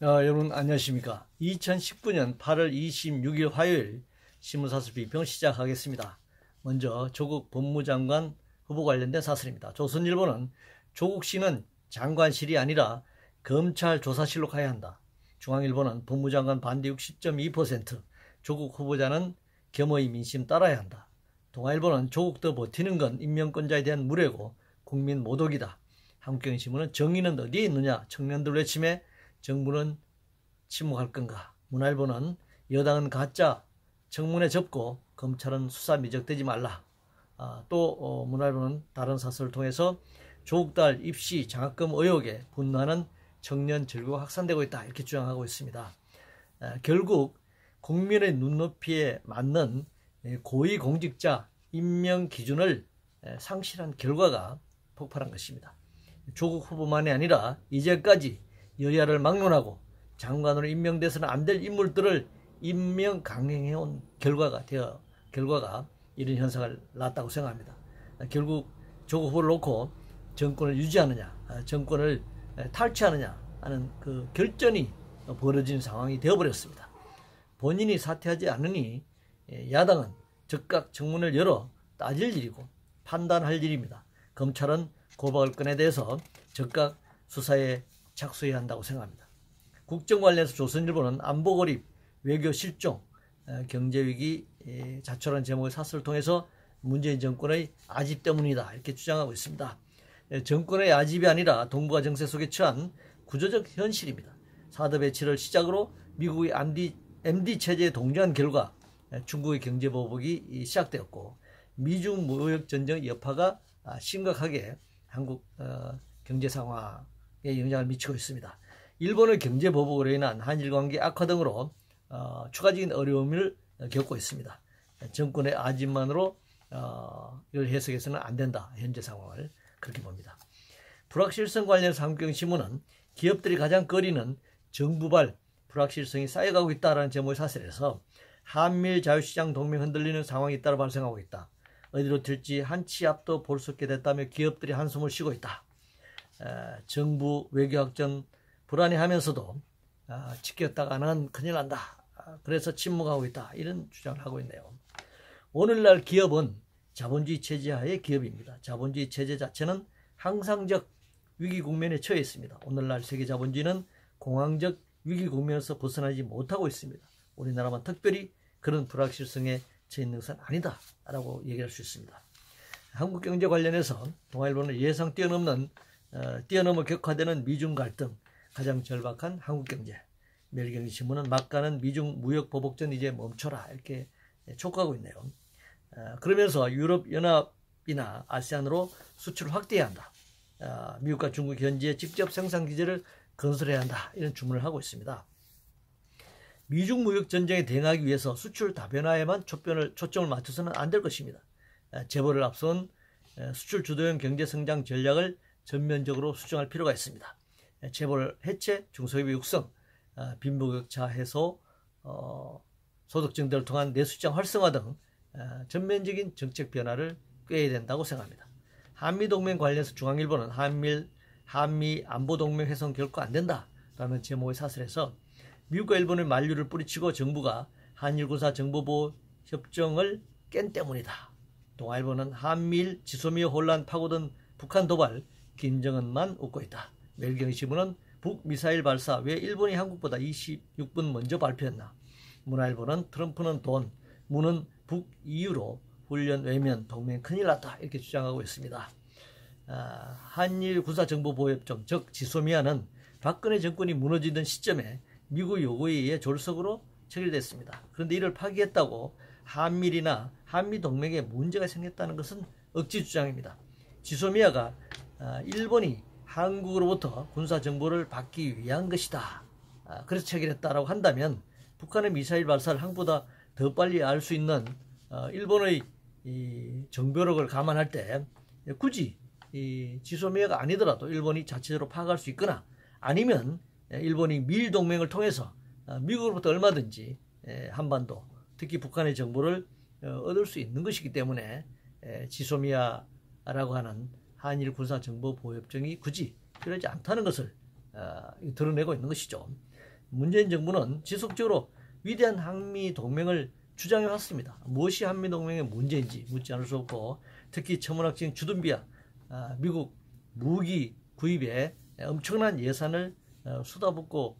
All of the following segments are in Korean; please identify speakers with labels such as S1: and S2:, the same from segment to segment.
S1: 여러분 안녕하십니까. 2019년 8월 26일 화요일 신문사설 비평 시작하겠습니다. 먼저 조국 법무장관 후보 관련된 사설입니다. 조선일보는 조국 씨는 장관실이 아니라 검찰 조사실로 가야 한다. 중앙일보는 법무장관 반대 60.2%, 조국 후보자는 겸허히 민심 따라야 한다. 동아일보는 조국 더 버티는 건 임명권자에 대한 무례고 국민 모독이다. 한국경제신문은 정의는 어디에 있느냐, 청년들 외침에 정부는 침묵할 건가. 문화일보는 여당은 가짜 청문회 접고 검찰은 수사 미적되지 말라. 또 문화일보는 다른 사설을 통해서 조국 딸 입시 장학금 의혹에 분노하는 청년 절규가 확산되고 있다, 이렇게 주장하고 있습니다. 결국 국민의 눈높이에 맞는 고위공직자 임명 기준을 상실한 결과가 폭발한 것입니다. 조국 후보만이 아니라 이제까지 여야를 막론하고 장관으로 임명돼서는 안 될 인물들을 임명 강행해온 결과가 이런 현상을 낳았다고 생각합니다. 결국 조국 후보를 놓고 정권을 유지하느냐, 정권을 탈취하느냐 하는 그 결전이 벌어진 상황이 되어버렸습니다. 본인이 사퇴하지 않으니 야당은 즉각 청문회를 열어 따질 일이고 판단할 일입니다. 검찰은 고박을 건에 대해서 즉각 수사에 착수해야 한다고 생각합니다. 국정 관련해서 조선일보는 안보 고립, 외교 실종, 경제위기 자초라는 제목의 사설을 통해서 문재인 정권의 아집 때문이다, 이렇게 주장하고 있습니다. 정권의 아집이 아니라 동북아 정세 속에 처한 구조적 현실입니다. 사드 배치를 시작으로 미국의 MD 체제에 동조한 결과 중국의 경제 보복이 시작되었고 미중 무역 전쟁 여파가 심각하게 한국 경제 상황에 영향을 미치고 있습니다. 일본의 경제 보복으로 인한 한일 관계 악화 등으로 추가적인 어려움을 겪고 있습니다. 정권의 아집만으로 이걸 해석해서는 안 된다, 현재 상황을 그렇게 봅니다. 불확실성 관련해서 한국경제신문은 기업들이 가장 꺼리는 정부발 불확실성이 쌓여가고 있다라는 제목의 사설에서 한미일 자유시장 동맹 흔들리는 상황이 잇따라 발생하고 있다. 어디로 튈지 한 치 앞도 볼 수 없게 됐다며 기업들이 한숨을 쉬고 있다. 정부 외교학전 불안해하면서도 지켰다가는 큰일 난다. 그래서 침묵하고 있다, 이런 주장을 하고 있네요. 오늘날 기업은 자본주의 체제하의 기업입니다. 자본주의 체제 자체는 항상적 위기 국면에 처해 있습니다. 오늘날 세계 자본주의는 공황적 위기 국면에서 벗어나지 못하고 있습니다. 우리나라만 특별히 그런 불확실성에 처해 있는 것은 아니다 라고 얘기할 수 있습니다. 한국경제 관련해서 동아일보는 예상 뛰어넘어 격화되는 미중 갈등, 가장 절박한 한국경제, 매일경제신문은 막가는 미중 무역 보복전 이제 멈춰라, 이렇게 촉구하고 있네요. 그러면서 유럽연합이나 아세안으로 수출을 확대해야 한다. 미국과 중국 현지에 직접 생산 기지를 건설해야 한다, 이런 주문을 하고 있습니다. 미중 무역 전쟁에 대응하기 위해서 수출 다변화에만 초점을 맞춰서는 안 될 것입니다. 재벌을 앞선 수출 주도형 경제 성장 전략을 전면적으로 수정할 필요가 있습니다. 재벌 해체, 중소기업 육성, 빈부격차 해소, 소득 증대를 통한 내수시장 활성화 등 전면적인 정책 변화를 꾀해야 된다고 생각합니다. 한미동맹 관련해서 중앙일보는 한미 안보동맹 훼손 결코 안 된다라는 제목의 사설에서 미국과 일본의 만류를 뿌리치고 정부가 한일 군사 정보보호 협정을 깬 때문이다. 동아일보는 한미일 지소미아 혼란 파고든 북한 도발, 김정은만 웃고 있다. 매일경제신문은 북미사일 발사 왜 일본이 한국보다 26분 먼저 발표했나. 문화일보는 트럼프는 돈, 문은 북이유로 훈련 외면 동맹 큰일 났다, 이렇게 주장하고 있습니다. 한일 군사정보보호협정, 즉 지소미아는 박근혜 정권이 무너지던 시점에 미국 요구에 의해 졸속으로 체결됐습니다. 그런데 이를 파기했다고 한미일이나 한미동맹에 문제가 생겼다는 것은 억지 주장입니다. 지소미아가 일본이 한국으로부터 군사정보를 받기 위한 것이다, 그래서 체결했다라고 한다면 북한의 미사일 발사를 한국보다 더 빨리 알 수 있는 일본의 이 정보력을 감안할 때 굳이 이 지소미아가 아니더라도 일본이 자체적으로 파악할 수 있거나 아니면 일본이 미일 동맹을 통해서 미국으로부터 얼마든지 한반도, 특히 북한의 정보를 얻을 수 있는 것이기 때문에 지소미아라고 하는 한일 군사정보보호협정이 굳이 필요하지 않다는 것을 드러내고 있는 것이죠. 문재인 정부는 지속적으로 위대한 한미동맹을 주장해 왔습니다. 무엇이 한미동맹의 문제인지 묻지 않을 수 없고, 특히 천문학적인 주둔비와 미국 무기 구입에 엄청난 예산을 쏟아붓고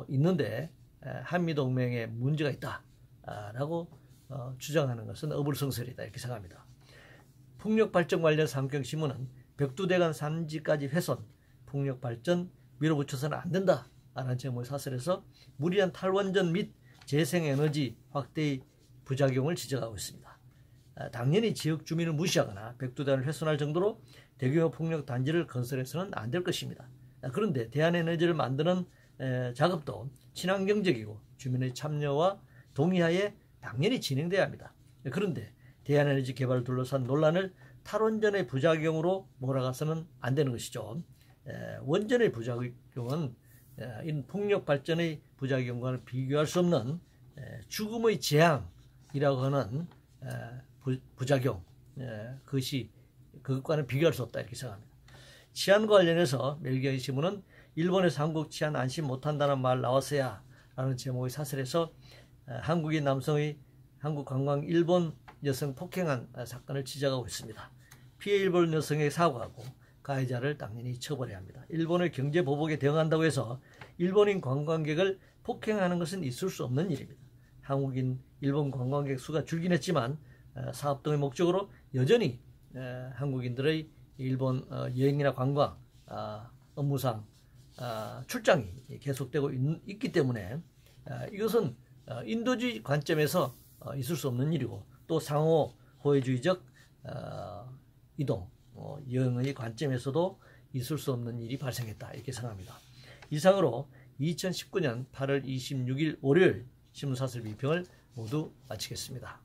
S1: 있는데 한미동맹에 문제가 있다라고 주장하는 것은 어불성설이다, 이렇게 생각합니다. 풍력발전 관련 산경신문은 백두대간 산지까지 훼손, 풍력발전 밀어붙여서는 안 된다라는 제목의 사설에서 무리한 탈원전 및 재생에너지 확대의 부작용을 지적하고 있습니다. 당연히 지역 주민을 무시하거나 백두대간을 훼손할 정도로 대규모 풍력 단지를 건설해서는 안 될 것입니다. 그런데 대한에너지를 만드는 작업도 친환경적이고 주민의 참여와 동의하에 당연히 진행돼야 합니다. 그런데 대한에너지 개발을 둘러싼 논란을 탈원전의 부작용으로 몰아가서는 안 되는 것이죠. 원전의 부작용은 풍력 발전의 부작용과는 비교할 수 없는 죽음의 재앙이라고 하는 부작용, 그것과는 비교할 수 없다, 이렇게 생각합니다. 치안과 관련해서 멜기아의 신문은 일본에서 한국 치안 안심 못한다는 말 나왔어야 라는 제목의 사설에서 한국인 남성의 한국 관광 일본 여성 폭행한 사건을 지적하고 있습니다. 피해 일본 여성에게 사과하고 가해자를 당연히 처벌해야 합니다. 일본의 경제 보복에 대응한다고 해서 일본인 관광객을 폭행하는 것은 있을 수 없는 일입니다. 한국인 일본 관광객 수가 줄긴 했지만 사업 등의 목적으로 여전히 한국인들의 일본 여행이나 관광, 업무상 출장이 계속되고 있기 때문에 이것은 인도주의 관점에서 있을 수 없는 일이고, 또 상호 호혜주의적 이동, 여행의 관점에서도 있을 수 없는 일이 발생했다, 이렇게 생각합니다. 이상으로 2019년 8월 26일 월요일 신문사설 비평을 모두 마치겠습니다.